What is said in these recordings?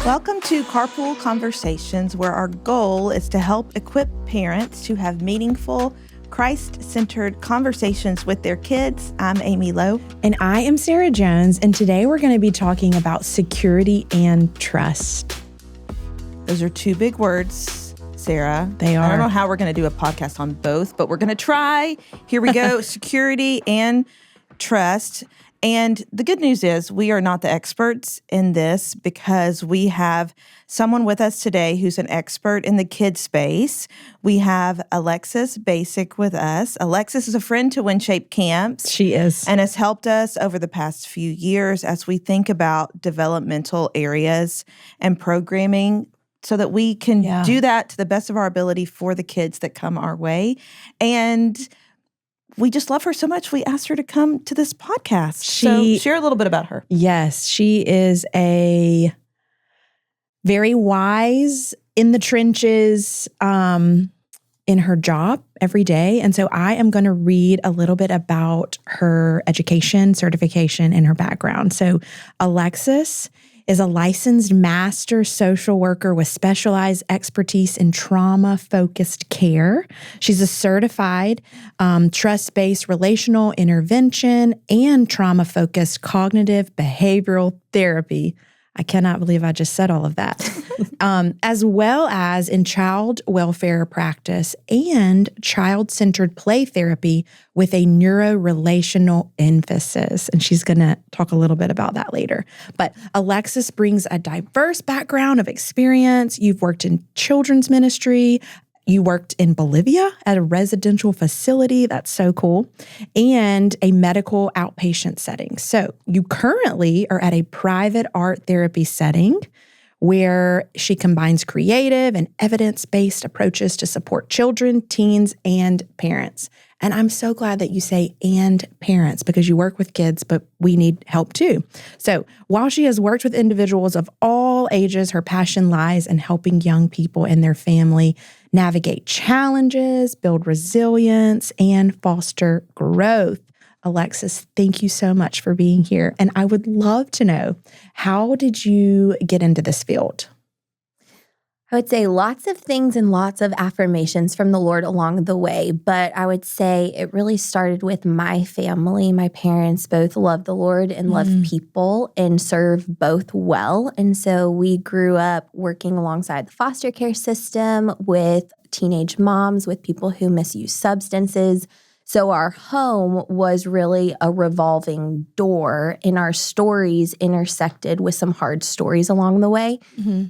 Welcome to Carpool Conversations, where our goal is to help equip parents to have meaningful, Christ-centered conversations with their kids. I'm Amy Lowe. And I am Sara Jones, and today we're going to be talking about security and trust. Those are two big words, Sara. They are. I don't know how we're going to do a podcast on both, but we're going to try. Here we go, security and trust. And the good news is we are not the experts in this because we have someone with us today who's an expert in the kids space. We have Alexis Basik with us. Alexis is a friend to WinShape Camps. She is. And has helped us over the past few years as we think about developmental areas and programming so that we can do that to the best of our ability for the kids that come our way. And we just love her so much, we asked her to come to this podcast. So share a little bit about her. Yes, she is a very wise, in the trenches, in her job every day. And so I am going to read a little bit about her education, certification, and her background. So Alexis is a licensed master social worker with specialized expertise in trauma-focused care. She's a certified trust-based relational intervention and trauma-focused cognitive behavioral therapy. I cannot believe I just said all of that. As well as in child welfare practice and child-centered play therapy with a neuro-relational emphasis. And she's going to talk a little bit about that later. But Alexis brings a diverse background of experience. You've worked in children's ministry. You worked in Bolivia at a residential facility. That's so cool. And a medical outpatient setting. So you currently are at a private art therapy setting where she combines creative and evidence-based approaches to support children, teens, and parents. And I'm so glad that you say "and parents" because you work with kids, but we need help too. So while she has worked with individuals of all ages, her passion lies in helping young people and their family navigate challenges, build resilience, and foster growth. Alexis, thank you so much for being here. And I would love to know, how did you get into this field? I would say lots of things and lots of affirmations from the Lord along the way, but I would say it really started with my family. My parents both love the Lord and love people and serve both well. And so we grew up working alongside the foster care system with teenage moms, with people who misuse substances. So our home was really a revolving door, and our stories intersected with some hard stories along the way.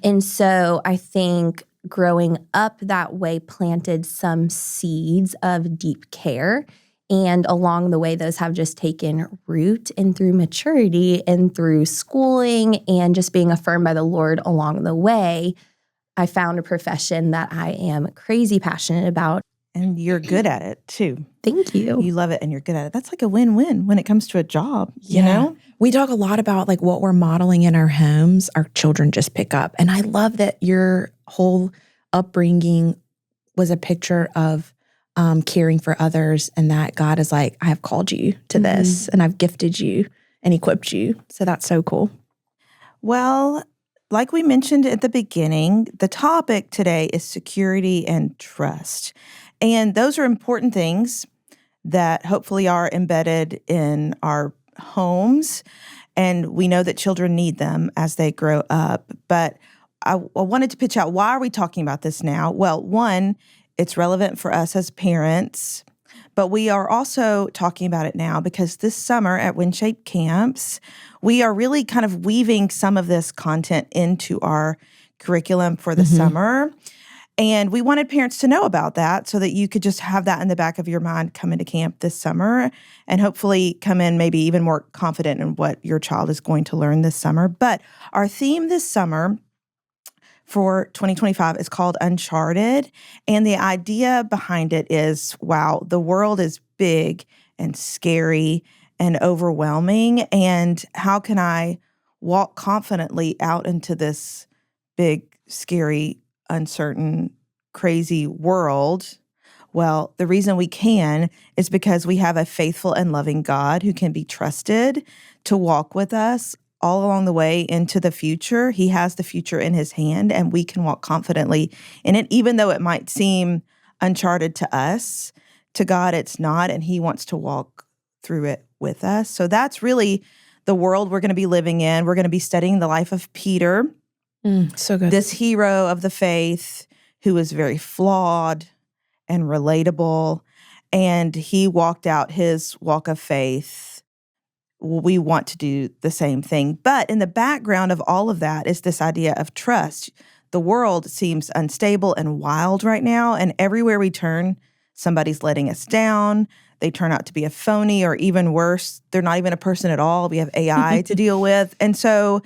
And so I think growing up that way planted some seeds of deep care. And along the way, those have just taken root. And through maturity and through schooling and just being affirmed by the Lord along the way, I found a profession that I am crazy passionate about. And you're good at it too. Thank you. You love it and you're good at it. That's like a win-win when it comes to a job, you know? We talk a lot about like what we're modeling in our homes, our children just pick up. And I love that your whole upbringing was a picture of caring for others and that God is like, I have called you to this and I've gifted you and equipped you. So that's so cool. Well, like we mentioned at the beginning, the topic today is security and trust. And those are important things that hopefully are embedded in our homes. And we know that children need them as they grow up. But I wanted to pitch out, why are we talking about this now? Well, one, it's relevant for us as parents. But we are also talking about it now because this summer at WinShape Camps, we are really kind of weaving some of this content into our curriculum for the summer. And we wanted parents to know about that so that you could just have that in the back of your mind coming to camp this summer and hopefully come in maybe even more confident in what your child is going to learn this summer. But our theme this summer for 2025 is called Uncharted. And the idea behind it is, wow, the world is big and scary and overwhelming. And how can I walk confidently out into this big, scary, uncertain, crazy world? Well, the reason we can is because we have a faithful and loving God who can be trusted to walk with us all along the way into the future. He has the future in his hand, and we can walk confidently in it, even though it might seem uncharted to us. To God, it's not, and he wants to walk through it with us. So that's really the world we're going to be living in. We're going to be studying the life of Peter, So good. this hero of the faith who is very flawed and relatable, and he walked out his walk of faith. We want to do the same thing. But in the background of all of that is this idea of trust. The world seems unstable and wild right now, and everywhere we turn, somebody's letting us down. They turn out to be a phony, or even worse, they're not even a person at all. We have AI to deal with. And so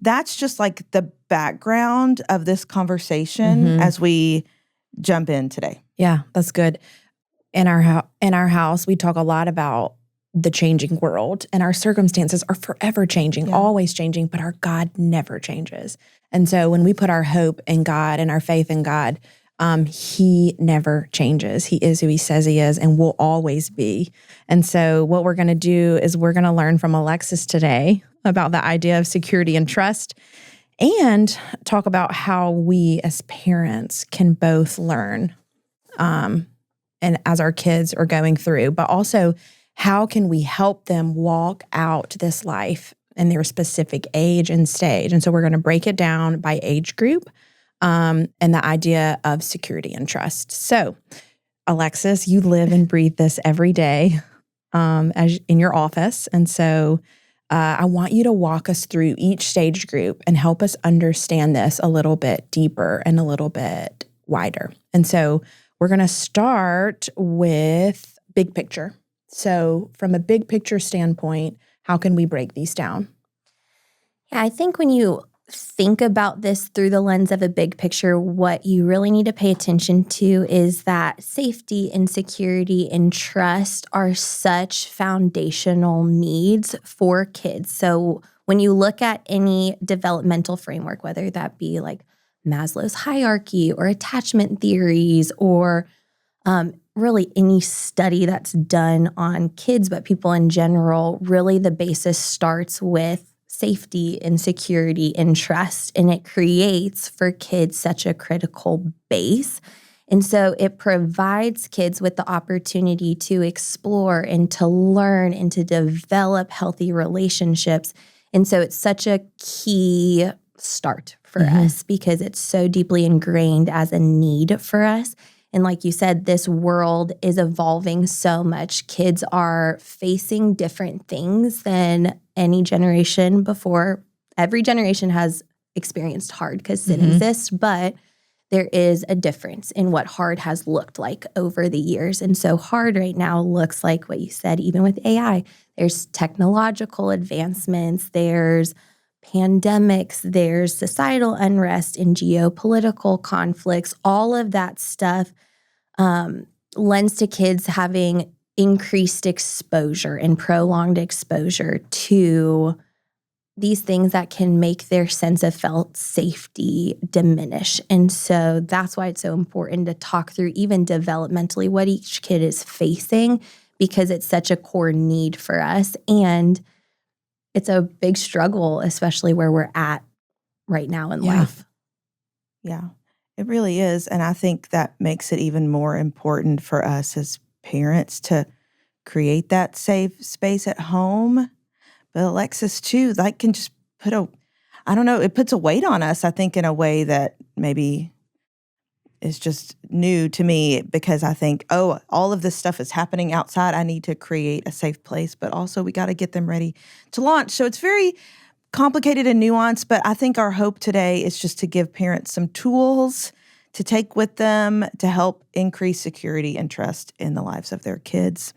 that's just like the background of this conversation as we jump in today. Yeah, that's good. In our house, we talk a lot about the changing world, and our circumstances are forever changing, always changing, but our God never changes. And so when we put our hope in God and our faith in God, he never changes. He is who he says he is and will always be. And so what we're going to do is we're going to learn from Alexis today about the idea of security and trust, and talk about how we as parents can both learn and as our kids are going through, but also how can we help them walk out this life in their specific age and stage. And so we're going to break it down by age group and the idea of security and trust. So Alexis, you live and breathe this every day as in your office. And so I want you to walk us through each stage group and help us understand this a little bit deeper and a little bit wider. And so we're going to start with big picture. So from a big picture standpoint, how can we break these down? Yeah, I think when you think about this through the lens of a big picture, what you really need to pay attention to is that safety and security and trust are such foundational needs for kids. So when you look at any developmental framework, whether that be like Maslow's hierarchy or attachment theories or really any study that's done on kids, but people in general, really the basis starts with safety and security and trust, and it creates for kids such a critical base. And so it provides kids with the opportunity to explore and to learn and to develop healthy relationships. And so it's such a key start for us because it's so deeply ingrained as a need for us. And like you said, this world is evolving so much. Kids are facing different things than any generation before. Every generation has experienced hard because sin exists, but there is a difference in what hard has looked like over the years. And so hard right now looks like what you said, even with AI. There's technological advancements, there's pandemics, there's societal unrest and geopolitical conflicts. All of that stuff lends to kids having increased exposure and prolonged exposure to these things that can make their sense of felt safety diminish. And so that's why it's so important to talk through even developmentally what each kid is facing, because it's such a core need for us. And it's a big struggle, especially where we're at right now in life. Yeah, it really is. And I think that makes it even more important for us as parents to create that safe space at home. But Alexis, too, that can just put it puts a weight on us, I think, in a way that maybe is just new to me, because I think, all of this stuff is happening outside. I need to create a safe place, but also we got to get them ready to launch. So it's very complicated and nuanced, but I think our hope today is just to give parents some tools to take with them to help increase security and trust in the lives of their kids.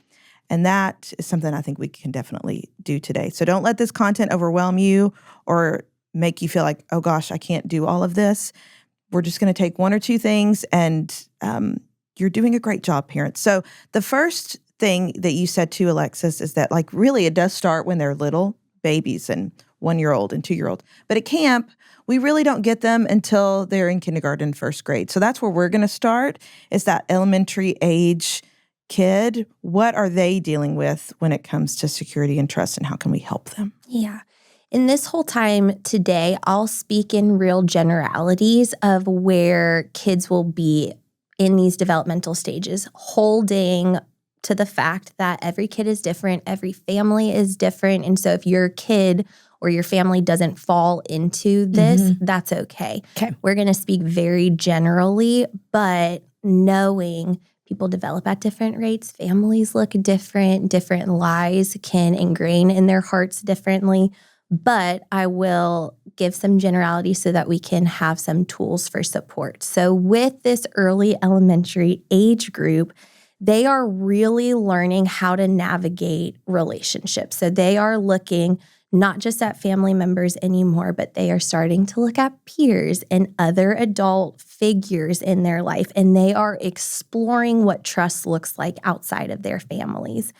And that is something I think we can definitely do today. So don't let this content overwhelm you or make you feel like, oh gosh, I can't do all of this. We're just going to take one or two things, and you're doing a great job, parents. So the first thing that you said to Alexis is that, like, really it does start when they're little babies and 1-year-old and 2-year-old. But at camp, we really don't get them until they're in kindergarten, first grade. So that's where we're going to start, is that elementary age kid. What are they dealing with when it comes to security and trust, and how can we help them? Yeah. in this whole time today, I'll speak in real generalities of where kids will be in these developmental stages, holding to the fact that every kid is different, every family is different. And so if your kid or your family doesn't fall into this, that's okay. We're going to speak very generally, but knowing people develop at different rates, families look different lies can ingrain in their hearts differently. But I will give some generality so that we can have some tools for support. So with this early elementary age group, they are really learning how to navigate relationships. So they are looking not just at family members anymore, but they are starting to look at peers and other adult figures in their life. And they are exploring what trust looks like outside of their families.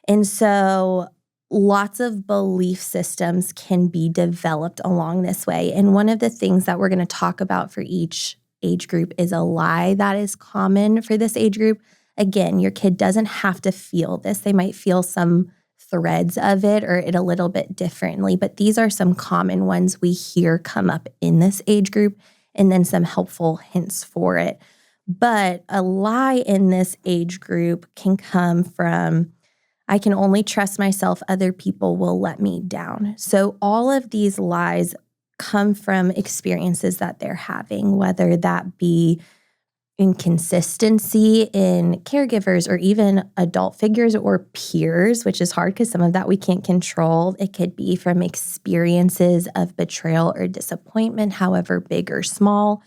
And so lots of belief systems can be developed along this way. And one of the things that we're going to talk about for each age group is a lie that is common for this age group. Again, your kid doesn't have to feel this. They might feel some threads of it or it a little bit differently, but these are some common ones we hear come up in this age group and then some helpful hints for it. But a lie in this age group can come from, I can only trust myself, other people will let me down. So all of these lies come from experiences that they're having, whether that be inconsistency in caregivers or even adult figures or peers, which is hard because some of that we can't control. It could be from experiences of betrayal or disappointment, however big or small,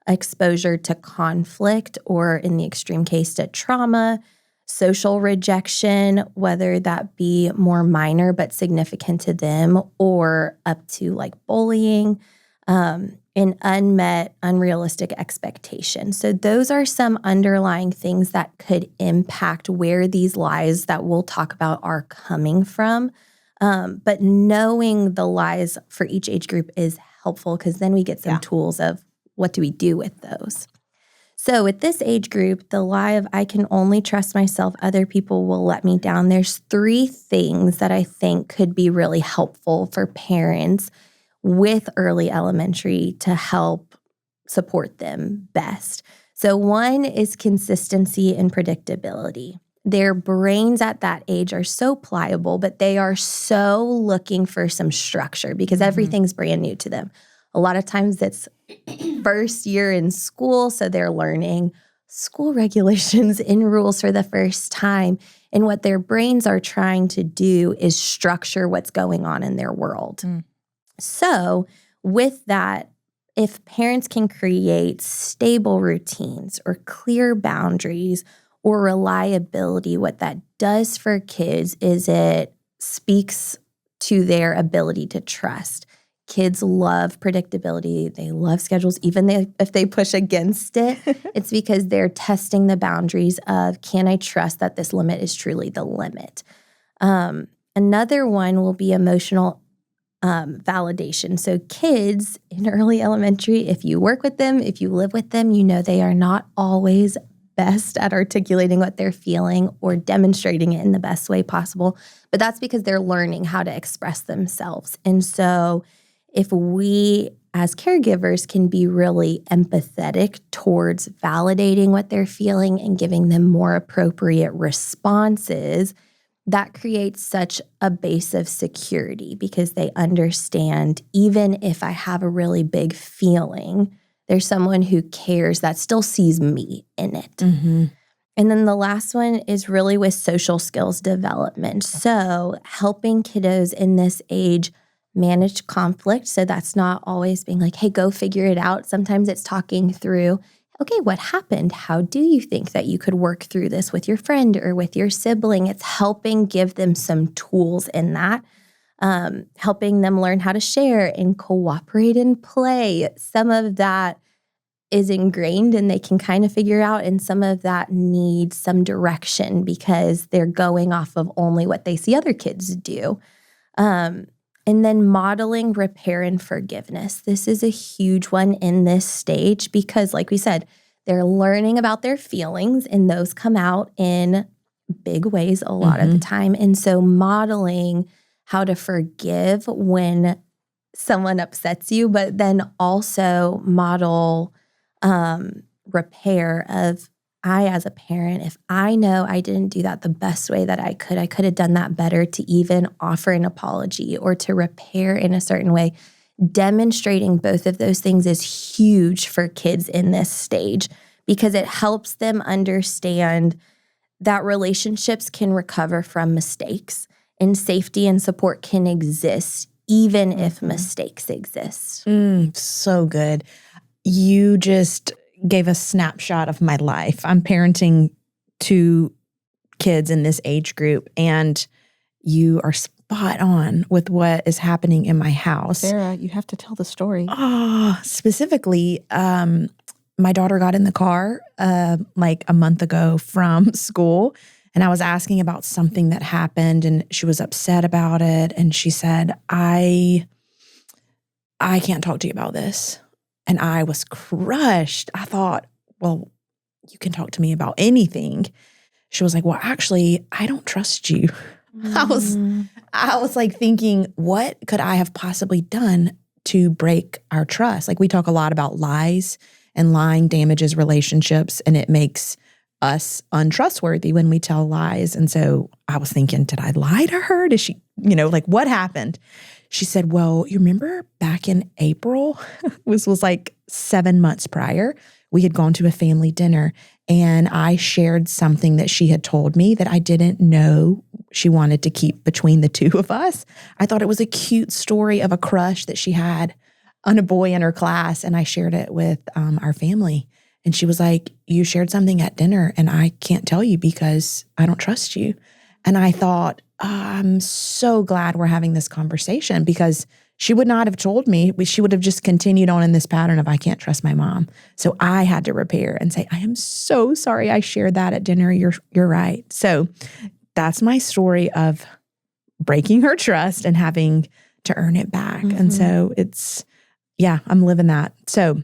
exposure to conflict, or in the extreme case to trauma, social rejection, whether that be more minor but significant to them, or up to like bullying, an unmet, unrealistic expectation. So those are some underlying things that could impact where these lies that we'll talk about are coming from. But knowing the lies for each age group is helpful because then we get some tools of what do we do with those. So with this age group, the lie of I can only trust myself, other people will let me down. There's 3 things that I think could be really helpful for parents with early elementary to help support them best. So one is consistency and predictability. Their brains at that age are so pliable, but they are so looking for some structure because everything's brand new to them. A lot of times it's first year in school, so they're learning school regulations and rules for the first time. And what their brains are trying to do is structure what's going on in their world. So with that, if parents can create stable routines or clear boundaries or reliability, what that does for kids is it speaks to their ability to trust. Kids love predictability. They love schedules. Even if they push against it, it's because they're testing the boundaries of, can I trust that this limit is truly the limit? Another one will be emotional validation. So kids in early elementary, if you work with them, if you live with them, you know they are not always best at articulating what they're feeling or demonstrating it in the best way possible. But that's because they're learning how to express themselves. And so if we as caregivers can be really empathetic towards validating what they're feeling and giving them more appropriate responses, that creates such a base of security because they understand even if I have a really big feeling, there's someone who cares that still sees me in it. And then the last one is really with social skills development. So helping kiddos in this age manage conflict. So that's not always being like, hey, go figure it out. Sometimes it's talking through, okay, what happened? How do you think that you could work through this with your friend or with your sibling? It's helping give them some tools in that, helping them learn how to share and cooperate and play. Some of that is ingrained and they can kind of figure out, and some of that needs some direction because they're going off of only what they see other kids do. And then modeling repair and forgiveness. This is a huge one in this stage because, like we said, they're learning about their feelings and those come out in big ways a lot of the time. And so modeling how to forgive when someone upsets you, but then also model repair of, I, as a parent, if I know I didn't do that the best way that I could have done that better, to even offer an apology or to repair in a certain way. Demonstrating both of those things is huge for kids in this stage because it helps them understand that relationships can recover from mistakes and safety and support can exist even if mistakes exist. So good. You just gave a snapshot of my life. I'm parenting 2 kids in this age group, and you are spot on with what is happening in my house. Sara, you have to tell the story. Specifically, my daughter got in the car like a month ago from school, and I was asking about something that happened, and she was upset about it. And she said, I can't talk to you about this. And I was crushed. I thought, well, you can talk to me about anything. She was like, well, actually, I don't trust you. I was like thinking, what could I have possibly done to break our trust? Like, we talk a lot about lies, and lying damages relationships, and it makes us untrustworthy when we tell lies. And so I was thinking, did I lie to her? Did she, like, what happened? She said, well, you remember back in April, this was like 7 months prior, we had gone to a family dinner, and I shared something that she had told me that I didn't know she wanted to keep between the 2 of us. I thought it was a cute story of a crush that she had on a boy in her class, and I shared it with our family. And she was like, you shared something at dinner, and I can't tell you because I don't trust you. And I thought, I'm so glad we're having this conversation, because she would not have told me. She would have just continued on in this pattern of, I can't trust my mom. So I had to repair and say, I am so sorry I shared that at dinner. You're right. So that's my story of breaking her trust and having to earn it back. And so I'm living that. So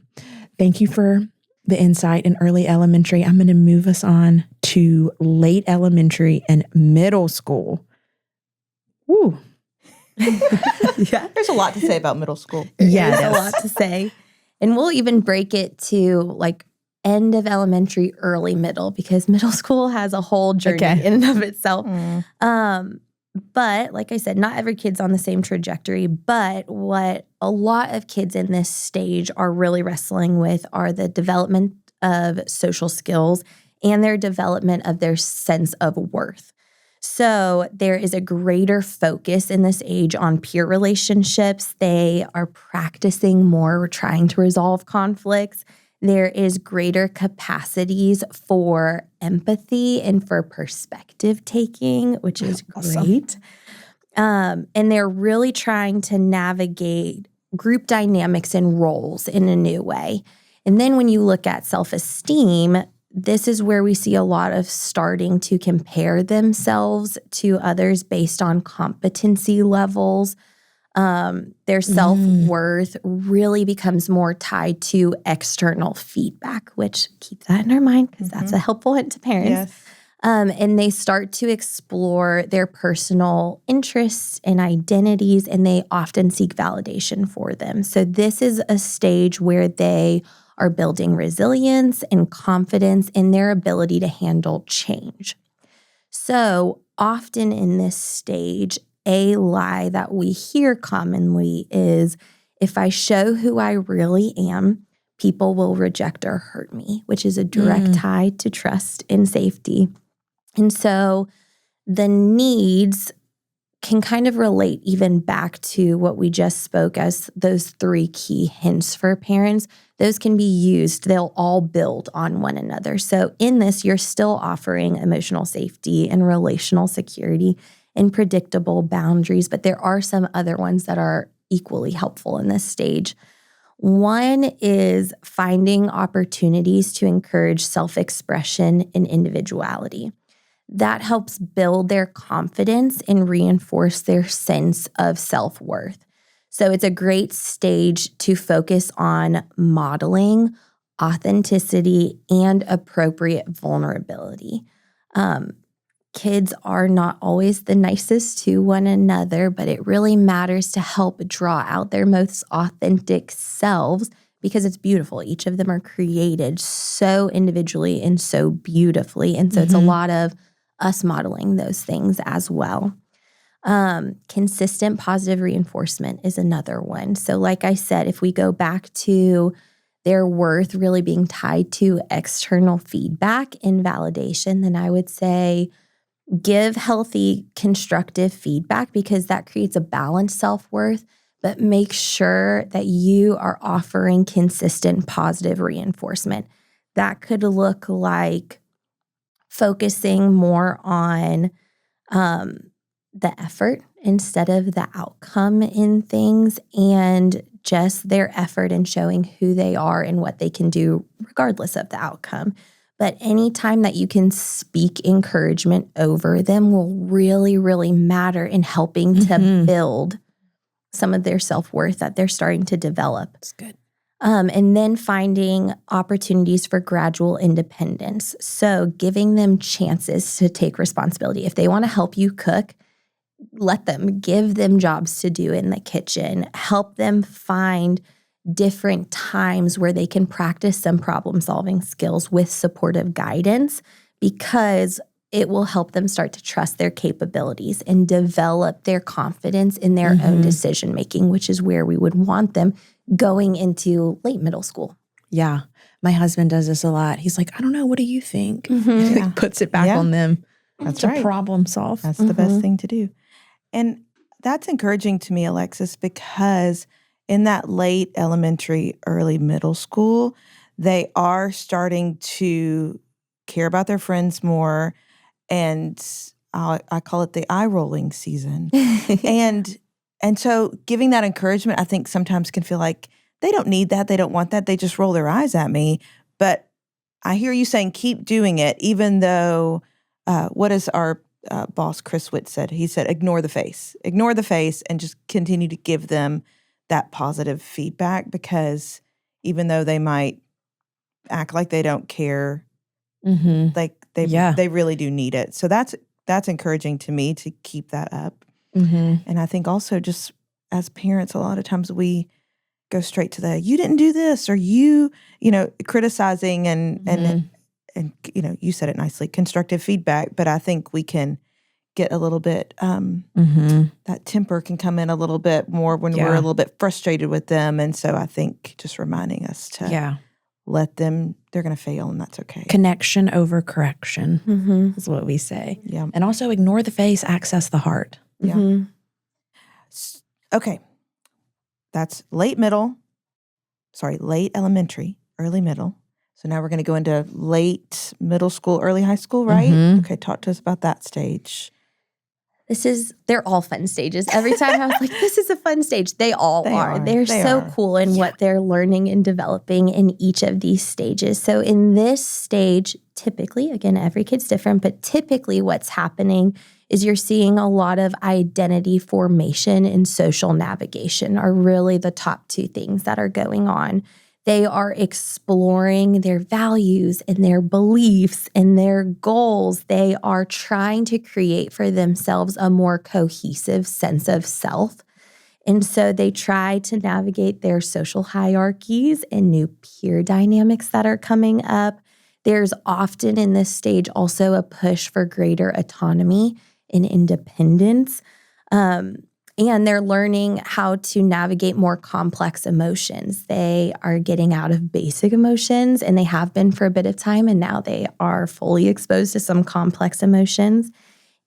thank you for the insight in early elementary. I'm going to move us on to late elementary and middle school. Woo. Yeah, there's a lot to say about middle school. There's a lot to say. And we'll even break it to like end of elementary, early middle, because middle school has a whole journey in and of itself. But like I said, not every kid's on the same trajectory. But what a lot of kids in this stage are really wrestling with are the development of social skills and their development of their sense of worth. So there is a greater focus in this age on peer relationships. They are practicing more, trying to resolve conflicts. There is greater capacities for empathy and for perspective taking, which is great. And they're really trying to navigate group dynamics and roles in a new way. And then when you look at self-esteem, this is where we see a lot of starting to compare themselves to others based on competency levels. Their self-worth really becomes more tied to external feedback, which keep that in our mind because that's a helpful hint to parents. Yes. And they start to explore their personal interests and identities, and they often seek validation for them. So this is a stage where they are building resilience and confidence in their ability to handle change. So often in this stage, a lie that we hear commonly is, if I show who I really am, people will reject or hurt me, which is a direct tie to trust and safety. And so the needs can kind of relate even back to what we just spoke as those 3 key hints for parents. Those can be used. They'll all build on one another. So in this, you're still offering emotional safety and relational security and predictable boundaries, but there are some other ones that are equally helpful in this stage. One is finding opportunities to encourage self-expression and individuality. That helps build their confidence and reinforce their sense of self-worth. So it's a great stage to focus on modeling authenticity and appropriate vulnerability. kids are not always the nicest to one another, but it really matters to help draw out their most authentic selves because it's beautiful. Each of them are created so individually and so beautifully. And so it's a lot of us modeling those things as well. Consistent positive reinforcement is another one. So like I said, if we go back to their worth really being tied to external feedback and validation, then I would say give healthy, constructive feedback because that creates a balanced self-worth, but make sure that you are offering consistent positive reinforcement. That could look like focusing more on the effort instead of the outcome in things and just their effort in showing who they are and what they can do regardless of the outcome. But anytime that you can speak encouragement over them will really, really matter in helping to build some of their self-worth that they're starting to develop. That's good. And then finding opportunities for gradual independence. So giving them chances to take responsibility. If they want to help you cook, let them. Give them jobs to do in the kitchen. Help them find different times where they can practice some problem-solving skills with supportive guidance because it will help them start to trust their capabilities and develop their confidence in their own decision-making, which is where we would want them going into late middle school. Yeah. My husband does this a lot. He's like, I don't know. What do you think? He like puts it back on them. That's to right. problem solve. That's the best thing to do. And that's encouraging to me, Alexis, because in that late elementary, early middle school, they are starting to care about their friends more. And I call it the eye-rolling season. and so giving that encouragement, I think sometimes can feel like they don't need that. They don't want that. They just roll their eyes at me. But I hear you saying keep doing it, even though what is our boss, Chris Witt, said? He said, ignore the face. Ignore the face and just continue to give them that positive feedback because even though they might act like they don't care, like they really do need it. So that's encouraging to me to keep that up. And I think also just as parents, a lot of times we go straight to the, you didn't do this or you criticizing and you said it nicely, constructive feedback. But I think we can get a little bit, that temper can come in a little bit more when we're a little bit frustrated with them. And so I think just reminding us to let them, they're going to fail and that's okay. Connection over correction is what we say. Yeah. And also ignore the face, access the heart. Yeah. Okay. That's late elementary, early middle. So now we're going to go into late middle school, early high school, right? Okay, talk to us about that stage. They're all fun stages. Every time I was like, this is a fun stage. They all are. They're so cool in what they're learning and developing in each of these stages. So in this stage, typically, again, every kid's different, but typically what's happening is you're seeing a lot of identity formation and social navigation are really the top two things that are going on. They are exploring their values and their beliefs and their goals. They are trying to create for themselves a more cohesive sense of self. And so they try to navigate their social hierarchies and new peer dynamics that are coming up. There's often in this stage also a push for greater autonomy and independence. And they're learning how to navigate more complex emotions. They are getting out of basic emotions, and they have been for a bit of time, and now they are fully exposed to some complex emotions.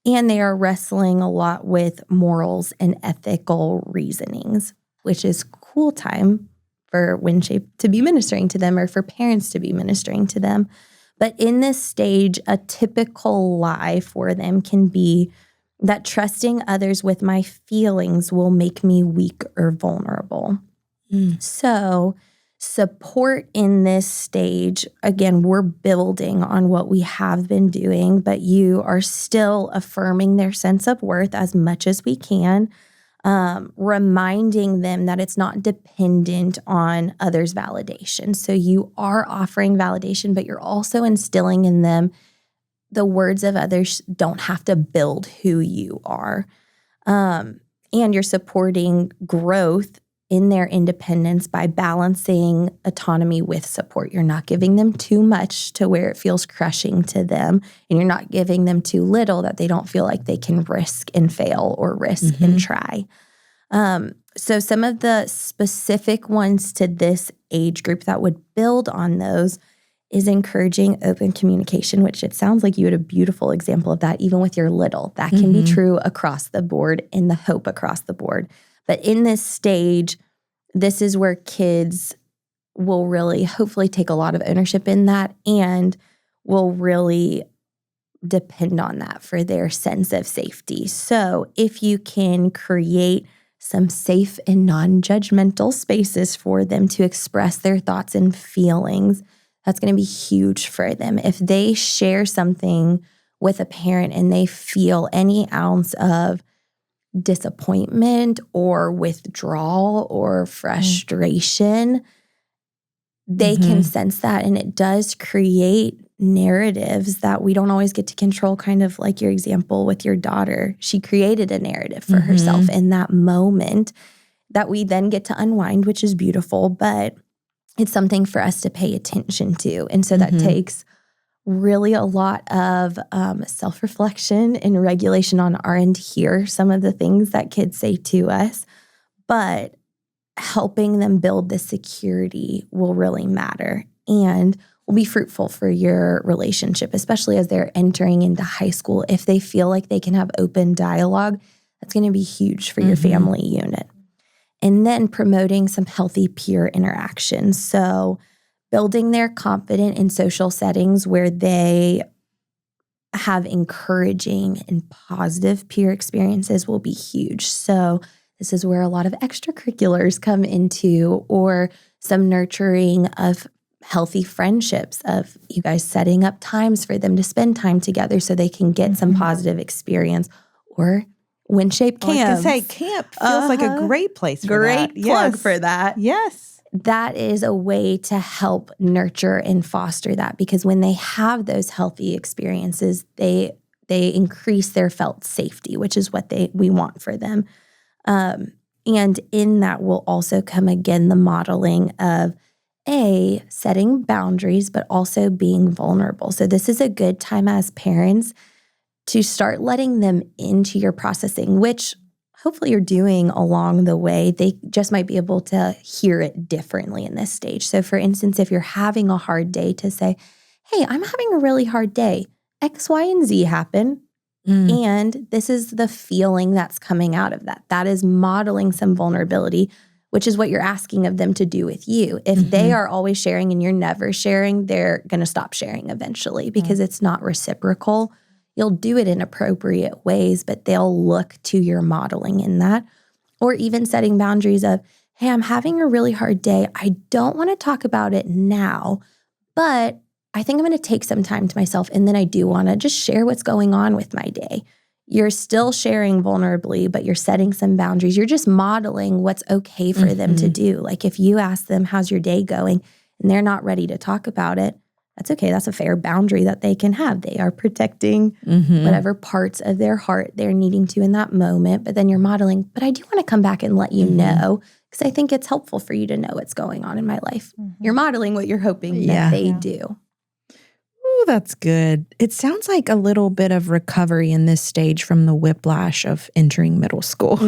And they are wrestling a lot with morals and ethical reasonings, which is cool time for WinShape to be ministering to them or for parents to be ministering to them. But in this stage, a typical lie for them can be that trusting others with my feelings will make me weak or vulnerable. So support in this stage, again, we're building on what we have been doing, but you are still affirming their sense of worth as much as we can, reminding them that it's not dependent on others' validation. So you are offering validation, but you're also instilling in them the words of others don't have to build who you are. And you're supporting growth in their independence by balancing autonomy with support. You're not giving them too much to where it feels crushing to them, and you're not giving them too little that they don't feel like they can risk and fail or risk and try. So some of the specific ones to this age group that would build on those is encouraging open communication, which it sounds like you had a beautiful example of that, even with your little. That can be true across the board, in the hope across the board. But in this stage, this is where kids will really hopefully take a lot of ownership in that and will really depend on that for their sense of safety. So if you can create some safe and non-judgmental spaces for them to express their thoughts and feelings, that's going to be huge for them. If they share something with a parent and they feel any ounce of disappointment or withdrawal or frustration, they can sense that. And it does create narratives that we don't always get to control, kind of like your example with your daughter. She created a narrative for herself in that moment that we then get to unwind, which is beautiful, but it's something for us to pay attention to. And so that takes really a lot of self-reflection and regulation on our end here, some of the things that kids say to us, but helping them build the security will really matter and will be fruitful for your relationship, especially as they're entering into high school. If they feel like they can have open dialogue, that's going to be huge for your family unit. And then promoting some healthy peer interactions. So building their confident in social settings where they have encouraging and positive peer experiences will be huge. So this is where a lot of extracurriculars come into, or some nurturing of healthy friendships, of you guys setting up times for them to spend time together so they can get some positive experience, or WinShape Camps. I was going to say, camp feels like a great place for that. Great plug for that. Yes. That is a way to help nurture and foster that, because when they have those healthy experiences, they increase their felt safety, which is what we want for them. And in that will also come again the modeling of setting boundaries, but also being vulnerable. So this is a good time as parents to start letting them into your processing, which hopefully you're doing along the way. They just might be able to hear it differently in this stage. So for instance, if you're having a hard day, to say, hey, I'm having a really hard day. X, Y, and Z happen. And this is the feeling that's coming out of that. That is modeling some vulnerability, which is what you're asking of them to do with you. If they are always sharing and you're never sharing, they're going to stop sharing eventually, because it's not reciprocal. You'll do it in appropriate ways, but they'll look to your modeling in that. Or even setting boundaries of, hey, I'm having a really hard day. I don't want to talk about it now, but I think I'm going to take some time to myself, and then I do want to just share what's going on with my day. You're still sharing vulnerably, but you're setting some boundaries. You're just modeling what's okay for them to do. Like if you ask them, how's your day going? And they're not ready to talk about it, that's okay. That's a fair boundary that they can have. They are protecting whatever parts of their heart they're needing to in that moment. But then you're modeling, but I do want to come back and let you know, because I think it's helpful for you to know what's going on in my life. You're modeling what you're hoping that they do. Ooh, that's good. It sounds like a little bit of recovery in this stage from the whiplash of entering middle school.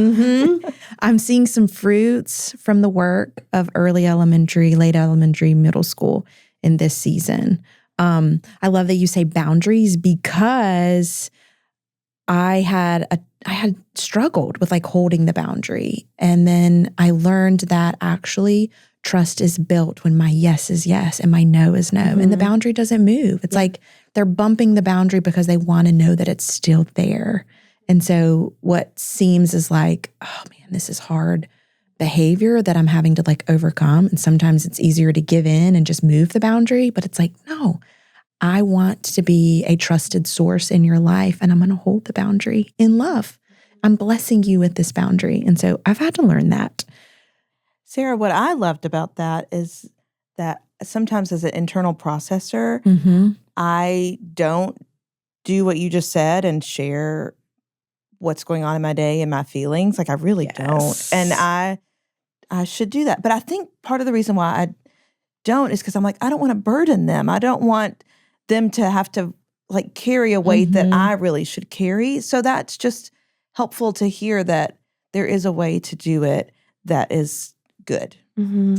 I'm seeing some fruits from the work of early elementary, late elementary, middle school in this season. I love that you say boundaries, because I had struggled with like holding the boundary. And then I learned that actually trust is built when my yes is yes and my no is no. And the boundary doesn't move. It's like they're bumping the boundary because they want to know that it's still there. And so what seems is like, oh man, this is hard behavior that I'm having to like overcome. And sometimes it's easier to give in and just move the boundary. But it's like, no, I want to be a trusted source in your life, and I'm going to hold the boundary in love. I'm blessing you with this boundary. And so I've had to learn that. Sara, what I loved about that is that sometimes as an internal processor, I don't do what you just said and share what's going on in my day and my feelings. Like I really don't. And I should do that. But I think part of the reason why I don't is because I'm like, I don't want to burden them. I don't want them to have to like carry a weight that I really should carry. So that's just helpful to hear that there is a way to do it that is good.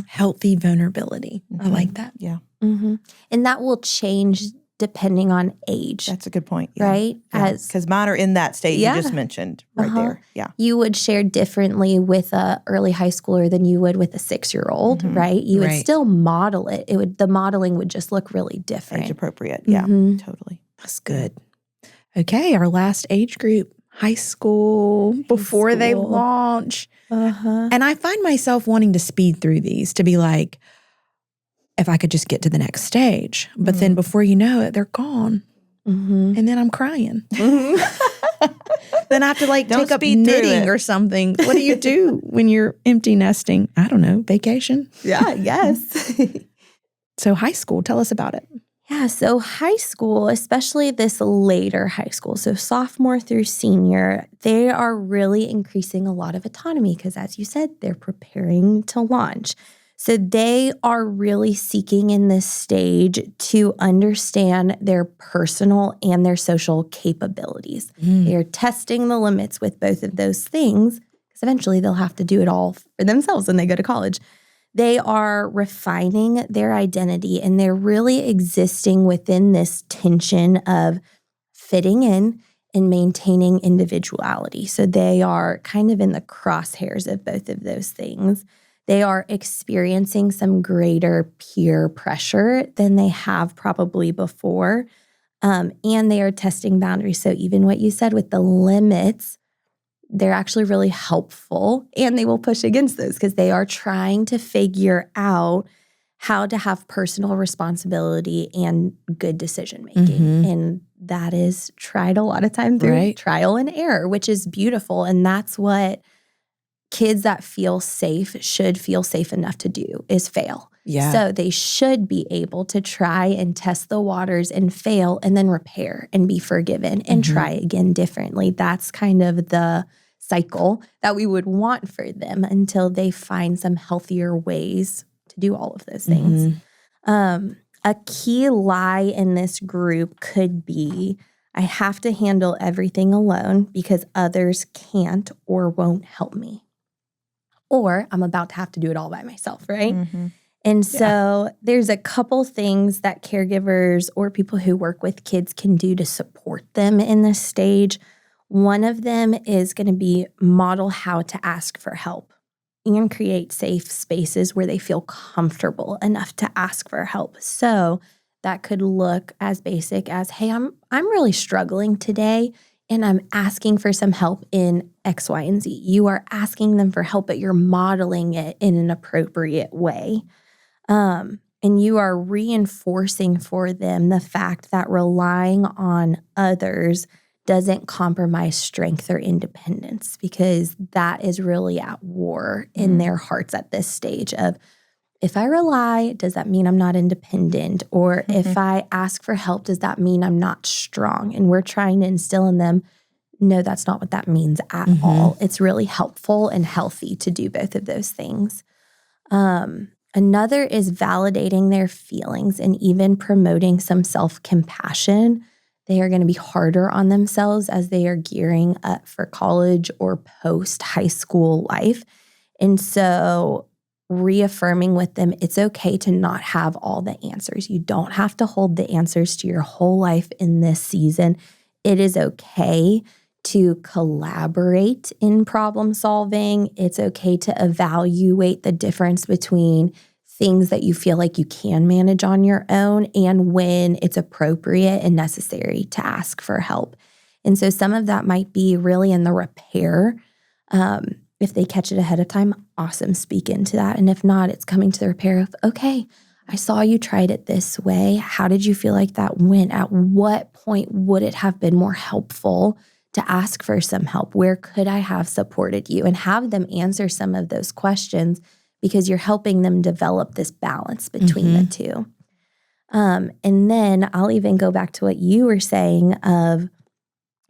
Healthy vulnerability. I like that. Yeah. And that will change depending on age. That's a good point. Yeah. Right? Because mine are in that state you just mentioned right there. Yeah. You would share differently with a early high schooler than you would with a 6-year-old, right? You would still model it. The modeling would just look really different. Age appropriate. Yeah, totally. That's good. Okay, our last age group, high school, before they launch. And I find myself wanting to speed through these to be like, if I could just get to the next stage. But then before you know it, they're gone. And then I'm crying. Then I have to like take up knitting or something. What do you do when you're empty nesting? I don't know, vacation? Yeah, yes. So high school, tell us about it. Yeah, so high school, especially this later high school, so sophomore through senior, they are really increasing a lot of autonomy because, as you said, they're preparing to launch. So they are really seeking in this stage to understand their personal and their social capabilities. They are testing the limits with both of those things because eventually they'll have to do it all for themselves when they go to college. They are refining their identity and they're really existing within this tension of fitting in and maintaining individuality. So they are kind of in the crosshairs of both of those things. They are experiencing some greater peer pressure than they have probably before. And they are testing boundaries. So even what you said with the limits, they're actually really helpful. And they will push against those because they are trying to figure out how to have personal responsibility and good decision making. And that is tried a lot of times through trial and error, which is beautiful. And that's what kids that feel safe should feel safe enough to do is fail. Yeah. So they should be able to try and test the waters and fail and then repair and be forgiven and try again differently. That's kind of the cycle that we would want for them until they find some healthier ways to do all of those things. A key lie in this group could be, I have to handle everything alone because others can't or won't help me. Or I'm about to have to do it all by myself, right? And so there's a couple things that caregivers or people who work with kids can do to support them in this stage. One of them is going to be model how to ask for help and create safe spaces where they feel comfortable enough to ask for help. So that could look as basic as, hey, I'm really struggling today. And I'm asking for some help in X, Y, and Z. You are asking them for help, but you're modeling it in an appropriate way. And you are reinforcing for them the fact that relying on others doesn't compromise strength or independence, because that is really at war in their hearts at this stage of, if I rely, does that mean I'm not independent? Or if I ask for help, does that mean I'm not strong? And we're trying to instill in them, no, that's not what that means at all. It's really helpful and healthy to do both of those things. Another is validating their feelings and even promoting some self-compassion. They are going to be harder on themselves as they are gearing up for college or post-high school life. And so reaffirming with them, it's okay to not have all the answers. You don't have to hold the answers to your whole life in this season. It is okay to collaborate in problem solving. It's okay to evaluate the difference between things that you feel like you can manage on your own and when it's appropriate and necessary to ask for help. And so some of that might be really in the repair. If they catch it ahead of time, awesome, speak into that. And if not, it's coming to the repair of, okay, I saw you tried it this way. How did you feel like that went? At what point would it have been more helpful to ask for some help? Where could I have supported you? And have them answer some of those questions, because you're helping them develop this balance between the two. And then I'll even go back to what you were saying of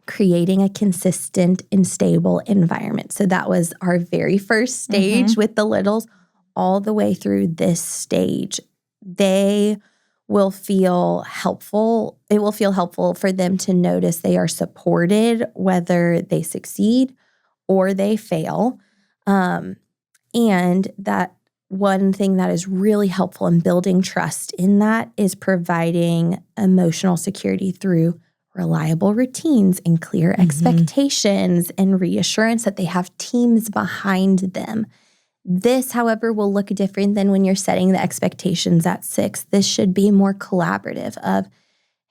creating a consistent and stable environment. So that was our very first stage with the littles all the way through this stage. They will feel helpful. It will feel helpful for them to notice they are supported, whether they succeed or they fail. And that one thing that is really helpful in building trust in that is providing emotional security through reliable routines and clear expectations and reassurance that they have teams behind them. This, however, will look different than when you're setting the expectations at 6. This should be more collaborative of,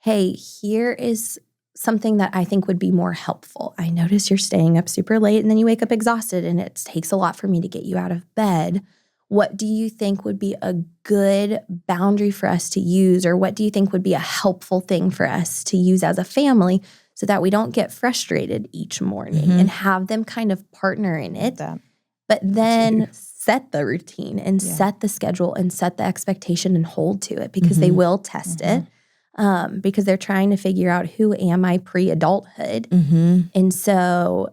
hey, here is something that I think would be more helpful. I notice you're staying up super late and then you wake up exhausted and it takes a lot for me to get you out of bed. What do you think would be a good boundary for us to use, or what do you think would be a helpful thing for us to use as a family so that we don't get frustrated each morning and have them kind of partner in it, but then set the routine and set the schedule and set the expectation and hold to it, because they will test it because they're trying to figure out, who am I pre-adulthood? And so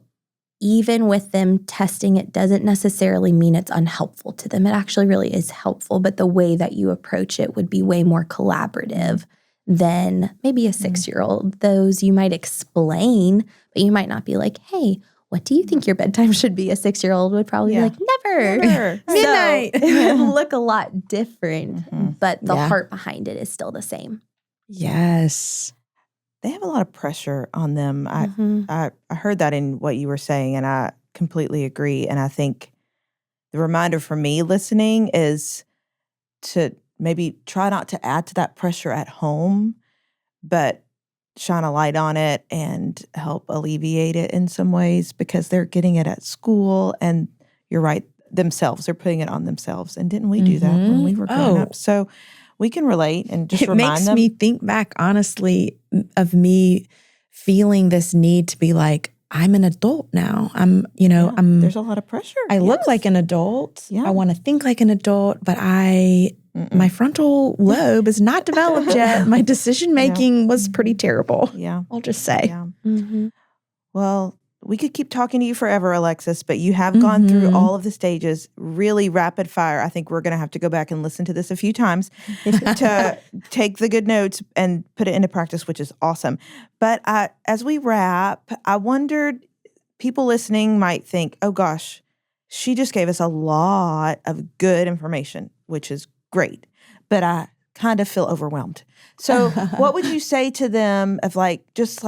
even with them testing, it doesn't necessarily mean it's unhelpful to them. It actually really is helpful, but the way that you approach it would be way more collaborative than maybe a 6-year-old. Those you might explain, but you might not be like, hey, what do you think your bedtime should be? A 6-year-old would probably be like, never. Midnight. So it would look a lot different, but the heart behind it is still the same. Yes. They have a lot of pressure on them. I heard that in what you were saying, and I completely agree. And I think the reminder for me listening is to maybe try not to add to that pressure at home, but shine a light on it and help alleviate it in some ways, because they're getting it at school. And you're right, themselves, they're putting it on themselves. And didn't we do that when we were growing up? So we can relate and just remind them. It makes me think back, honestly, of me feeling this need to be like, I'm an adult now. There's a lot of pressure. I look like an adult. Yeah. I want to think like an adult, but my frontal lobe is not developed yet. My decision making was pretty terrible. Yeah. I'll just say. Yeah. Well, we could keep talking to you forever, Alexis, but you have gone through all of the stages really rapid fire. I think we're going to have to go back and listen to this a few times to take the good notes and put it into practice, which is awesome. But as we wrap, I wondered, people listening might think, oh gosh, she just gave us a lot of good information, which is great, but I kind of feel overwhelmed. So what would you say to them of just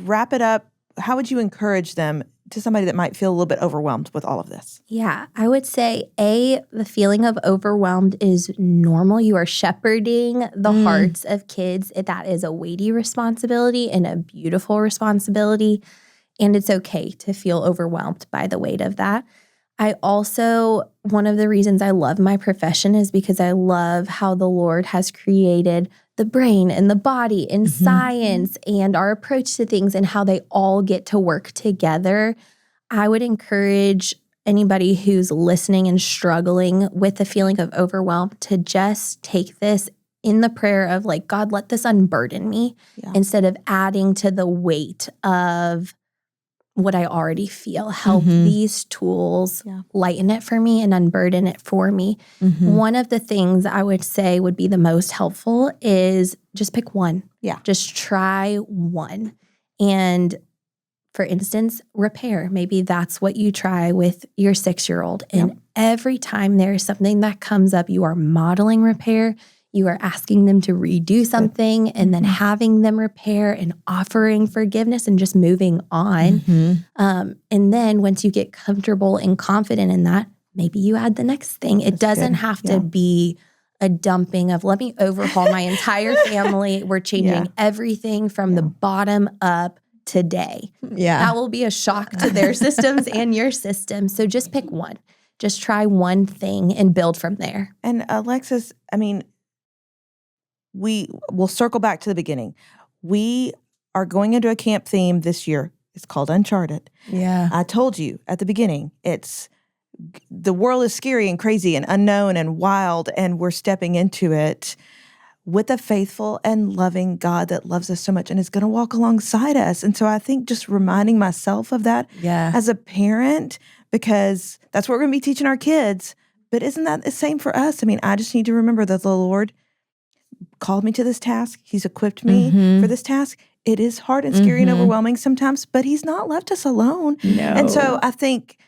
wrap it up? How would you encourage them, to somebody that might feel a little bit overwhelmed with all of this? Yeah, I would say, the feeling of overwhelmed is normal. You are shepherding the hearts of kids. That is a weighty responsibility and a beautiful responsibility. And it's okay to feel overwhelmed by the weight of that. I also, one of the reasons I love my profession is because I love how the Lord has created the brain and the body and science and our approach to things and how they all get to work together. I would encourage anybody who's listening and struggling with the feeling of overwhelm to just take this in the prayer of God, let this unburden me, instead of adding to the weight of what I already feel. Help these tools lighten it for me and unburden it for me. One of the things I would say would be the most helpful is just pick one. Yeah. Just try one. And for instance, repair. Maybe that's what you try with your 6-year-old. And every time there is something that comes up, you are modeling repair. You are asking them to redo something and then having them repair and offering forgiveness and just moving on. And then once you get comfortable and confident in that, maybe you add the next thing. It doesn't have to be a dumping of, let me overhaul my entire family. We're changing everything from the bottom up today. That will be a shock to their systems and your system. So just pick one. Just try one thing and build from there. And Alexis, we'll circle back to the beginning. We are going into a camp theme this year. It's called Uncharted. Yeah. I told you at the beginning, the world is scary and crazy and unknown and wild, and we're stepping into it. with a faithful and loving God that loves us so much and is going to walk alongside us. And so I think just reminding myself of that as a parent, because that's what we're going to be teaching our kids. But isn't that the same for us? I mean, I just need to remember that the Lord called me to this task. He's equipped me for this task. It is hard and scary and overwhelming sometimes, but He's not left us alone. No. And so I think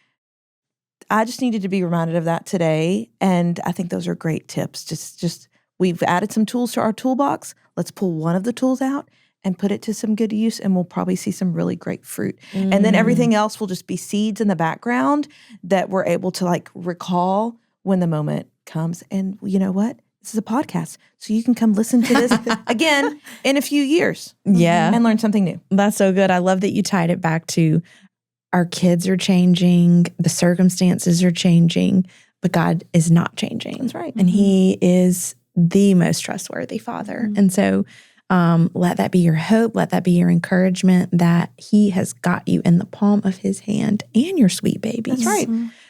I just needed to be reminded of that today. And I think those are great tips. Just we've added some tools to our toolbox. Let's pull one of the tools out and put it to some good use, and we'll probably see some really great fruit. And then everything else will just be seeds in the background that we're able to like recall when the moment comes. And you know what? This is a podcast, so you can come listen to this again in a few years. Yeah. And learn something new. That's so good. I love that you tied it back to our kids are changing, the circumstances are changing, but God is not changing. That's right. And He is the most trustworthy Father. And so let that be your hope. Let that be your encouragement that He has got you in the palm of His hand and your sweet babies. That's right.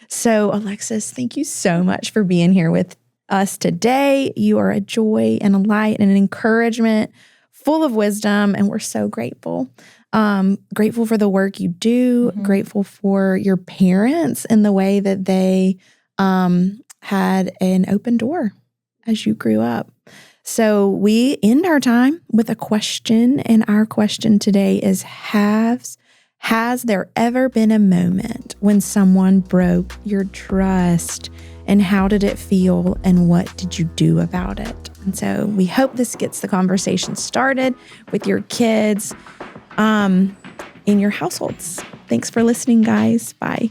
So Alexis, thank you so much for being here with us today. You are a joy and a light and an encouragement, full of wisdom, and we're so grateful. Grateful for the work you do, grateful for your parents and the way that they had an open door as you grew up. So we end our time with a question, and our question today is, has there ever been a moment when someone broke your trust, and how did it feel, and what did you do about it? And so we hope this gets the conversation started with your kids in your households. Thanks for listening, guys. Bye.